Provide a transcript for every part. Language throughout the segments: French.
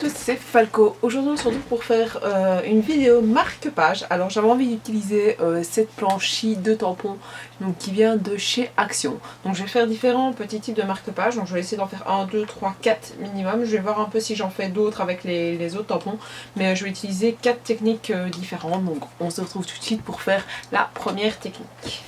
tous, c'est Falco. Aujourd'hui on se retrouve pour faire une vidéo marque-page. Alors j'avais envie d'utiliser cette planche-ci de tampons donc, qui vient de chez Action. Donc je vais faire différents petits types de marque-page. Donc je vais essayer d'en faire 1, 2, 3, 4 minimum. Je vais voir un peu si j'en fais d'autres avec les autres tampons. Mais je vais utiliser 4 techniques différentes. Donc on se retrouve tout de suite pour faire la première technique.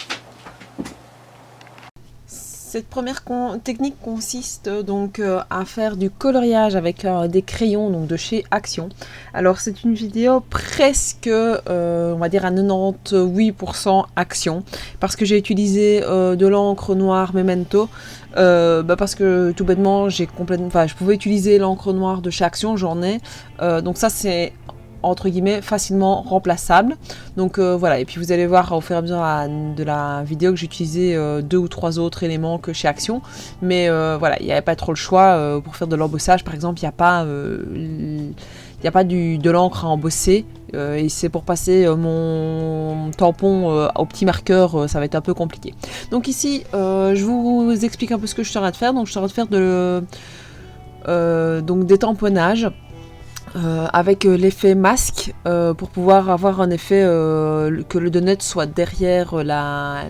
Cette première technique consiste donc à faire du coloriage avec des crayons donc de chez Action. Alors c'est une vidéo presque, on va dire à 98% Action, parce que j'ai utilisé de l'encre noire Memento, parce que tout bêtement je pouvais utiliser l'encre noire de chez Action, j'en ai, donc ça c'est entre guillemets facilement remplaçable. Donc voilà, et puis vous allez voir au fur et à mesure de la vidéo que j'ai utilisé 2 ou 3 autres éléments que chez Action, mais voilà, il n'y avait pas trop le choix. Pour faire de l'embossage par exemple, il n'y a pas de l'encre à embosser, et c'est pour passer mon tampon au petit marqueur, ça va être un peu compliqué. Donc ici je vous explique un peu ce que je suis en train de faire. Donc je suis en train de faire donc des tamponnages avec l'effet masque, pour pouvoir avoir un effet que le donut soit derrière la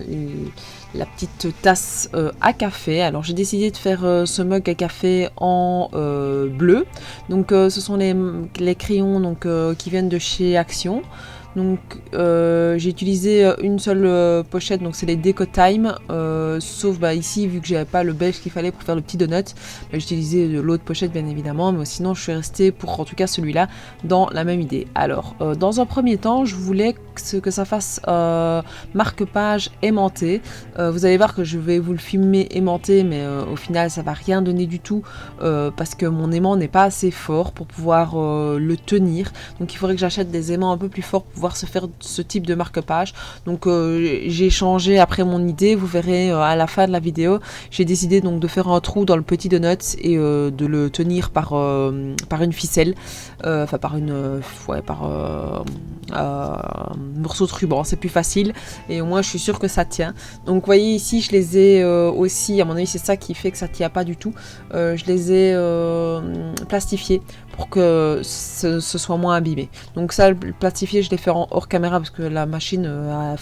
petite tasse à café. Alors j'ai décidé de faire ce mug à café en bleu. Donc ce sont les crayons donc, qui viennent de chez Action. Donc j'ai utilisé une seule pochette, donc c'est les Deco Time, sauf ici vu que j'avais pas le beige qu'il fallait pour faire le petit donut, j'ai utilisé l'autre pochette bien évidemment, mais sinon je suis restée pour en tout cas celui-là dans la même idée. Alors dans un premier temps je voulais que ça fasse marque-page aimanté. Vous allez voir que je vais vous le filmer aimanté, mais au final ça va rien donner du tout, parce que mon aimant n'est pas assez fort pour pouvoir le tenir, donc il faudrait que j'achète des aimants un peu plus forts pour pouvoir se faire ce type de marque-page. Donc j'ai changé après mon idée, vous verrez à la fin de la vidéo. J'ai décidé donc de faire un trou dans le petit donut et de le tenir par une ficelle, enfin par un morceau de ruban, c'est plus facile et au moins je suis sûre que ça tient. Donc vous voyez ici je les ai aussi, à mon avis c'est ça qui fait que ça tient pas du tout, je les ai plastifiés pour que ce soit moins abîmé. Donc ça, le plastifié, je l'ai fait hors caméra parce que la machine,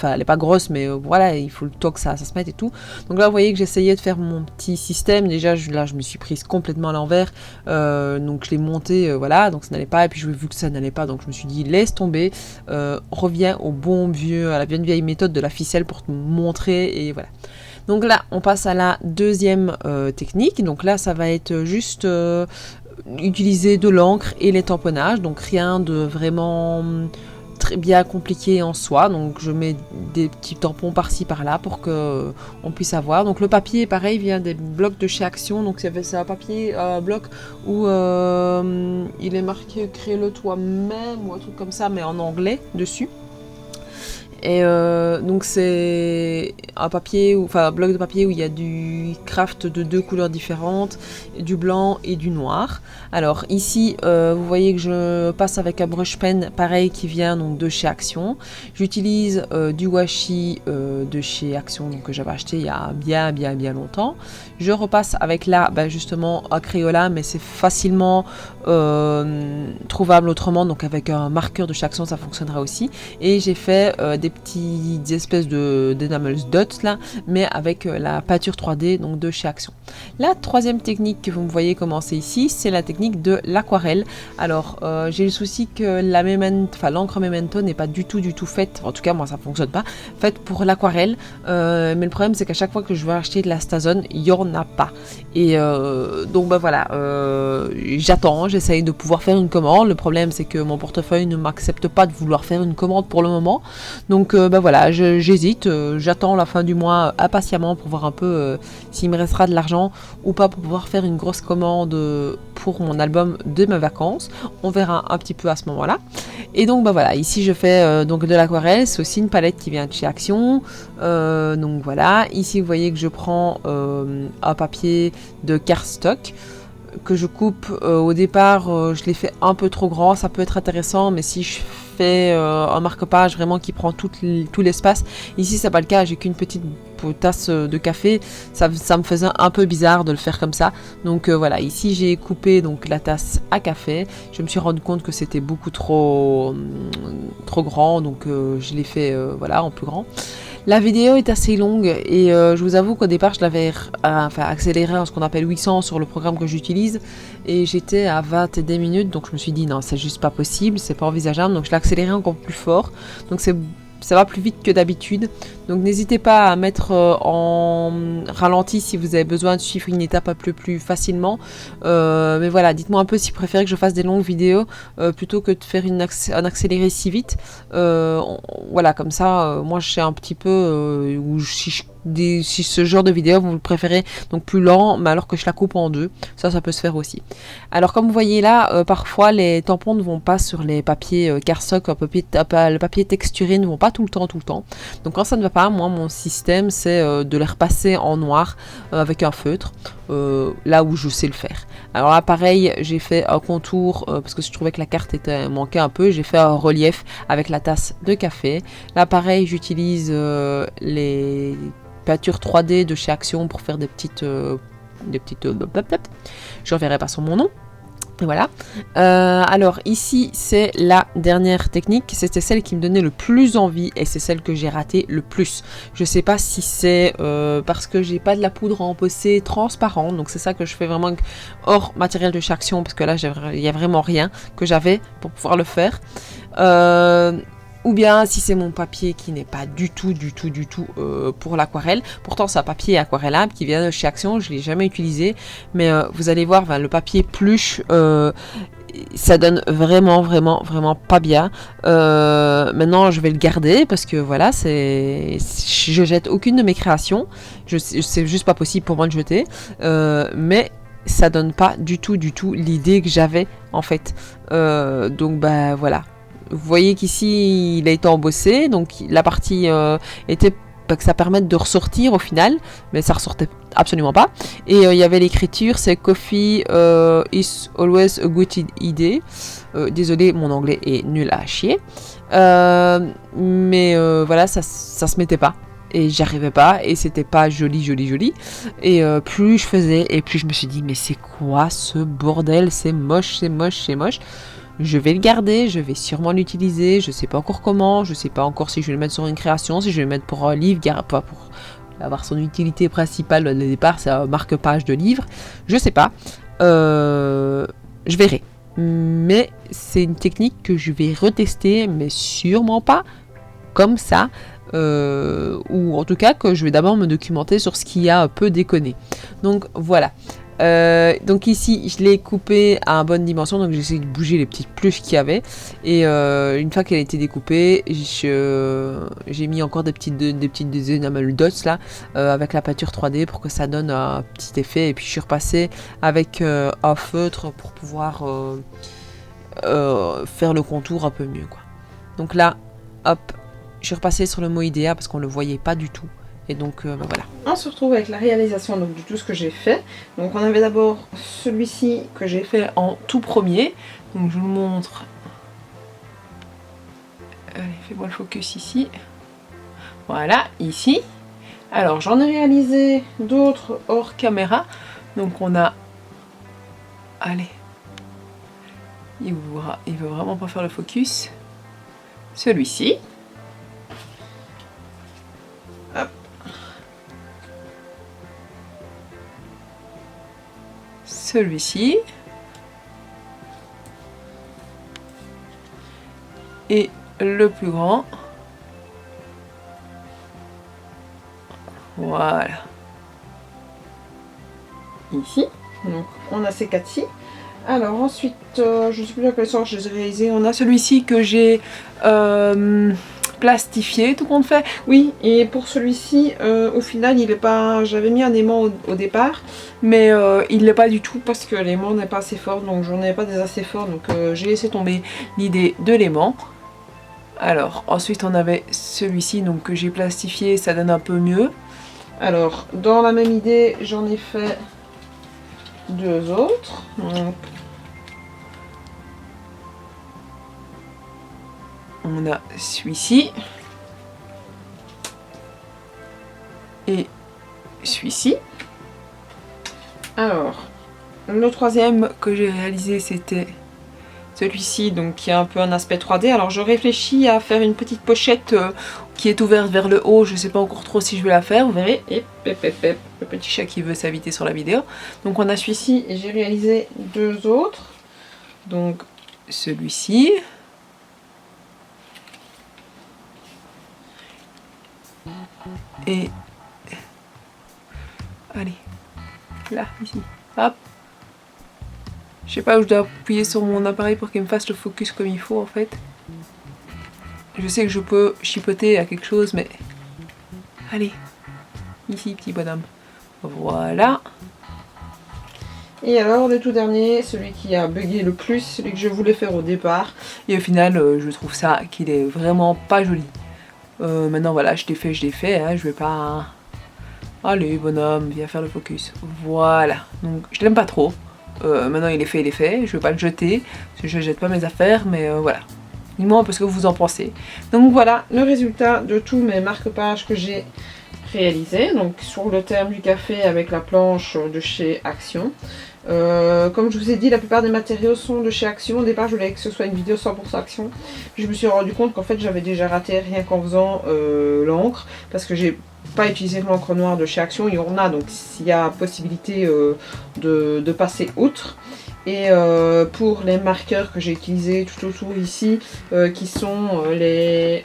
elle est pas grosse, mais voilà, il faut le temps que ça se mette et tout. Donc là, vous voyez que j'essayais de faire mon petit système. Déjà, là, je me suis prise complètement à l'envers. Donc je l'ai monté, voilà, donc ça n'allait pas. Et puis, j'ai vu que ça n'allait pas, donc je me suis dit, laisse tomber. Reviens à la bien vieille méthode de la ficelle pour te montrer, et voilà. Donc là, on passe à la deuxième technique. Donc là, ça va être juste utiliser de l'encre et les tamponnages, donc rien de vraiment très bien compliqué en soi. Donc je mets des petits tampons par-ci par-là pour que on puisse avoir. Donc le papier pareil vient des blocs de chez Action, donc c'est un papier bloc où il est marqué crée-le toi-même ou un truc comme ça, mais en anglais dessus. Et donc c'est un bloc de papier où il y a du craft de 2 couleurs différentes, du blanc et du noir. Alors ici vous voyez que je passe avec un brush pen pareil qui vient donc de chez Action. J'utilise du washi de chez Action, donc que j'avais acheté il y a bien longtemps. Je repasse avec là justement un Crayola, mais c'est facilement trouvable autrement, donc avec un marqueur de chez Action ça fonctionnera aussi. Et j'ai fait des petites espèces d'enamels dots là, mais avec la peinture 3D donc de chez Action. La troisième technique que vous me voyez commencer ici, c'est la technique de l'aquarelle. Alors j'ai le souci que l'encre Memento n'est pas du tout faite, en tout cas moi ça fonctionne pas, faite pour l'aquarelle, mais le problème c'est qu'à chaque fois que je veux acheter de la Stazone, il y en a pas. Et donc voilà, j'essaye de pouvoir faire une commande. Le problème c'est que mon portefeuille ne m'accepte pas de vouloir faire une commande pour le moment. Donc voilà, j'hésite, j'attends la fin du mois impatiemment pour voir un peu s'il me restera de l'argent ou pas pour pouvoir faire une grosse commande pour mon album de mes vacances. On verra un petit peu à ce moment-là. Et donc voilà, ici je fais donc de l'aquarelle, c'est aussi une palette qui vient de chez Action. Donc voilà, ici vous voyez que je prends un papier de cardstock que je coupe au départ, je l'ai fait un peu trop grand, ça peut être intéressant, mais si je fait un marque-page vraiment qui prend tout l'espace. Ici c'est pas le cas, j'ai qu'une petite tasse de café, ça me faisait un peu bizarre de le faire comme ça. Donc voilà, ici j'ai coupé donc la tasse à café. Je me suis rendu compte que c'était beaucoup trop grand, donc je l'ai fait voilà en plus grand. La vidéo est assez longue et je vous avoue qu'au départ je l'avais accéléré en ce qu'on appelle 800 sur le programme que j'utilise et j'étais à 22 minutes, donc je me suis dit non, c'est juste pas possible, c'est pas envisageable, donc je l'ai accéléré encore plus fort, donc ça va plus vite que d'habitude. Donc n'hésitez pas à mettre en ralenti si vous avez besoin de suivre une étape un peu plus facilement. Mais voilà, dites-moi un peu si vous préférez que je fasse des longues vidéos plutôt que de faire un accéléré si vite. Voilà, comme ça, moi je sais un petit peu si ce genre de vidéo vous le préférez donc plus lent, mais alors que je la coupe en deux, ça peut se faire aussi. Alors comme vous voyez là, parfois les tampons ne vont pas sur les papiers cardstock, le papier texturé ne vont pas tout le temps. Donc quand ça ne va pas, moi mon système c'est de les repasser en noir avec un feutre, là où je sais le faire. Alors là pareil, j'ai fait un contour parce que je trouvais que la carte manquait un peu, j'ai fait un relief avec la tasse de café. Là pareil, j'utilise les peintures 3D de chez Action pour faire des petites je reverrai pas sur mon nom. Et voilà. Alors ici c'est la dernière technique, c'était celle qui me donnait le plus envie et c'est celle que j'ai ratée le plus. Je sais pas si c'est parce que j'ai pas de la poudre à emposser transparente, donc c'est ça que je fais vraiment hors matériel de chez Action, parce que là il y a vraiment rien que j'avais pour pouvoir le faire. Ou bien si c'est mon papier qui n'est pas du tout pour l'aquarelle. Pourtant c'est un papier aquarellable qui vient de chez Action, je ne l'ai jamais utilisé. Mais vous allez voir, le papier pluche, ça donne vraiment pas bien. Maintenant je vais le garder parce que voilà, je jette aucune de mes créations. C'est juste pas possible pour moi de jeter. Mais ça donne pas du tout l'idée que j'avais en fait. Donc bah voilà. Vous voyez qu'ici il a été embossé, donc la partie était que ça permette de ressortir au final, mais ça ressortait absolument pas. Et il y avait l'écriture, c'est Coffee is always a good idea. Désolé, mon anglais est nul à chier. Mais voilà, ça se mettait pas. Et j'arrivais pas, et c'était pas joli. Et plus je faisais, et plus je me suis dit, mais c'est quoi ce bordel? C'est moche. Je vais le garder, je vais sûrement l'utiliser, je sais pas encore comment, je sais pas encore si je vais le mettre sur une création, si je vais le mettre pour un livre, pas pour avoir son utilité principale au départ, c'est un marque-page de livre, je sais pas, je verrai. Mais c'est une technique que je vais retester, mais sûrement pas comme ça, ou en tout cas que je vais d'abord me documenter sur ce qui a un peu déconné. Donc voilà. Donc ici je l'ai coupé à bonne dimension, donc j'ai essayé de bouger les petites pluches qu'il y avait, et une fois qu'elle a été découpée, j'ai mis encore des petites enamel dots là avec la peinture 3D pour que ça donne un petit effet, et puis je suis repassée avec un feutre pour pouvoir faire le contour un peu mieux quoi. Donc là hop, je suis repassée sur le mot idéa parce qu'on le voyait pas du tout. Et donc voilà. On se retrouve avec la réalisation donc, de tout ce que j'ai fait. Donc on avait d'abord celui-ci que j'ai fait en tout premier. Donc je vous le montre. Allez, fais-moi le focus ici. Voilà, ici. Alors j'en ai réalisé d'autres hors caméra. Donc on a... Allez. Il veut vraiment pas faire le focus. Celui-ci. Hop. Celui-ci. Et le plus grand. Voilà. Ici. Donc on a ces quatre-ci. Alors ensuite, je ne sais plus à quel sort je les ai réalisés. On a celui-ci que j'ai plastifié, tout compte fait. Oui, et pour celui-ci, au final, il est pas. J'avais mis un aimant au départ, mais il l'est pas du tout parce que l'aimant n'est pas assez fort, donc j'en avais pas des assez forts, donc j'ai laissé tomber l'idée de l'aimant. Alors ensuite, on avait celui-ci, donc que j'ai plastifié, ça donne un peu mieux. Alors dans la même idée, j'en ai fait deux autres. Donc, on a celui-ci. Et celui-ci. Alors, le troisième que j'ai réalisé, c'était celui-ci, donc qui a un peu un aspect 3D. Alors je réfléchis à faire une petite pochette qui est ouverte vers le haut. Je sais pas encore trop si je vais la faire, vous verrez. Et le petit chat qui veut s'inviter sur la vidéo. Donc on a celui-ci et j'ai réalisé deux autres. Donc celui-ci. Et allez, là, ici, hop. Je sais pas où je dois appuyer sur mon appareil pour qu'il me fasse le focus comme il faut en fait. Je sais que je peux chipoter à quelque chose, mais... Allez, ici, petit bonhomme. Voilà. Et alors, le tout dernier, celui qui a bugué le plus, celui que je voulais faire au départ. Et au final, je trouve ça qu'il est vraiment pas joli. Maintenant, voilà, je l'ai fait, hein, je vais pas... Allez, bonhomme, viens faire le focus. Voilà. Donc, je l'aime pas trop. Maintenant, il est fait. Je vais pas le jeter, parce que je jette pas mes affaires, mais voilà. Dis-moi un peu ce que vous en pensez. Donc voilà le résultat de tous mes marque-pages que j'ai réalisés. Donc sur le terme du café avec la planche de chez Action. Comme je vous ai dit, la plupart des matériaux sont de chez Action. Au départ, je voulais que ce soit une vidéo 100% Action. Je me suis rendu compte qu'en fait, j'avais déjà raté rien qu'en faisant l'encre. Parce que j'ai pas utilisé l'encre noire de chez Action. Il y en a, donc s'il y a possibilité de passer outre. Et pour les marqueurs que j'ai utilisés tout autour ici, qui sont les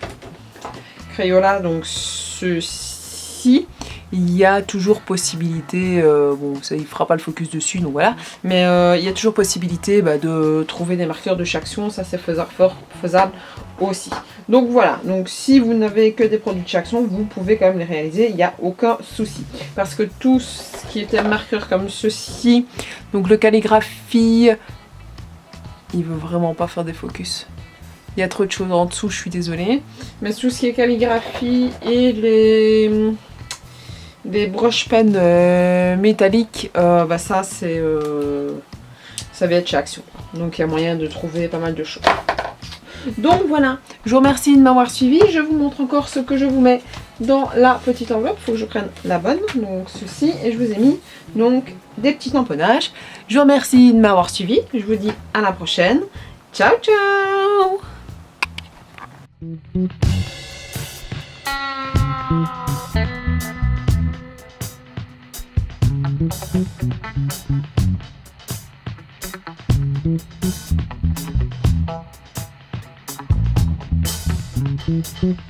Crayola, donc ceux-ci, il y a toujours possibilité, bon ça il fera pas le focus dessus donc voilà, mais il y a toujours possibilité de trouver des marqueurs de chaque action, ça c'est faisable aussi. Donc voilà, donc si vous n'avez que des produits de chaque action, vous pouvez quand même les réaliser, il n'y a aucun souci. Parce que tout ce qui était marqueur comme ceci, donc le calligraphie, il veut vraiment pas faire des focus. Il y a trop de choses en dessous, je suis désolée. Mais tout ce qui est calligraphie et les broche-pennes métalliques, ça c'est ça va être chez Action. Donc il y a moyen de trouver pas mal de choses. Donc voilà, je vous remercie de m'avoir suivi. Je vous montre encore ce que je vous mets dans la petite enveloppe. Il faut que je prenne la bonne, donc ceci. Et je vous ai mis donc des petits tamponnages. Je vous remercie de m'avoir suivi. Je vous dis à la prochaine. Ciao, ciao! Thank you.